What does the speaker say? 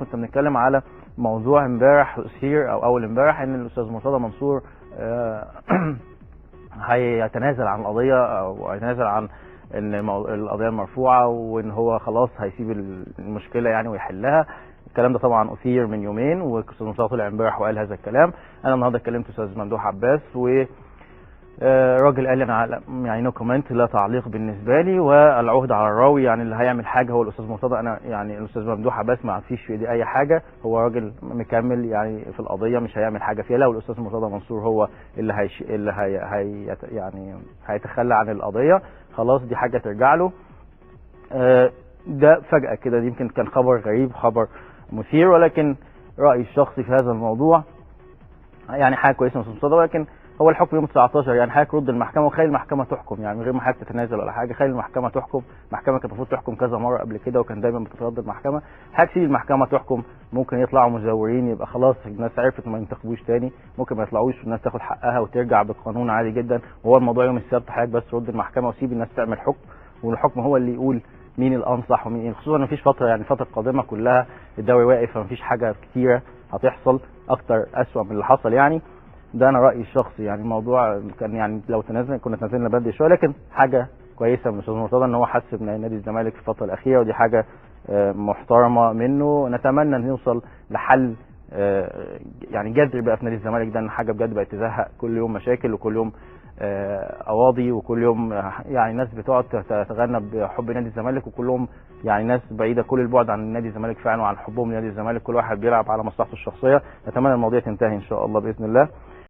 كنت بنتكلم على موضوع امبارح اثير او اول امبارح ان الاستاذ مرتضى منصور هيتنازل عن القضيه او هيتنازل عن ان القضيه مرفوعه وان هو خلاص هيسيب المشكله يعني ويحلها. الكلام ده طبعا اثير من يومين والاستاذ مرتضى طلع امبارح وقال هذا الكلام. انا النهارده كلمت استاذ ممدوح عباس و راجل قال لي انا يعني نو كومنت، لا تعليق بالنسبه لي، والعهد على الراوي، يعني اللي هيعمل حاجه هو الاستاذ مرتضى. انا يعني الاستاذ ممدوح عباس ما فيش في ايدي اي حاجه، هو راجل مكمل يعني في القضيه مش هيعمل حاجه فيها. لو الاستاذ مرتضى منصور هو اللي يعني هيتخلى عن القضيه خلاص دي حاجه ترجع له. ده فجاه كده، دي يمكن كان خبر غريب، خبر مثير، ولكن رايي الشخصي في هذا الموضوع يعني حاجه كويسه من الاستاذ مرتضى، ولكن هو الحكم يوم 19 يعني حضرتك رد المحكمه وخلي المحكمه تحكم، يعني من غير ما حضرتك تتنازل ولا حاجه، خلي المحكمه تحكم. المحكمه كانت المفروض تحكم كذا مره قبل كده وكان دايما بتترد المحكمه. حضرتك سيب المحكمه تحكم، ممكن يطلعوا مزورين يبقى خلاص الناس عرفت ما ينتخبوش تاني، ممكن ما يطلعوش والناس تاخد حقها وترجع بالقانون عادي جدا. وهو الموضوع يوم السبت، حضرتك بس رد المحكمه وسيب الناس تعمل حكم، والحكم هو اللي يقول مين الانصح ومين ايه، خصوصا ان مفيش فتره يعني الفتره القادمه كلها الدوري واقف فمفيش حاجه كتيره هتحصل اكتر اسوأ من اللي حصل يعني. ده انا رايي الشخصي، يعني الموضوع كان يعني لو كنا تنازلنا بدري شويه، لكن حاجه كويسه من الاستاذ مرتضى ان هو حسب نادي الزمالك في الفتره الاخيره، ودي حاجه محترمه منه. نتمنى ان نوصل لحل يعني جذري بقى في نادي الزمالك ده، ان حاجه بجد بقت تزهق، كل يوم مشاكل وكل يوم قواضي وكل يوم يعني ناس بتقعد تتغنى بحب نادي الزمالك، وكلهم يعني ناس بعيده كل البعد عن نادي الزمالك فعلا وعن حبهم لنادي الزمالك، كل واحد بيلعب على مصلحته الشخصيه. نتمنى المواضيع تنتهي ان شاء الله باذن الله.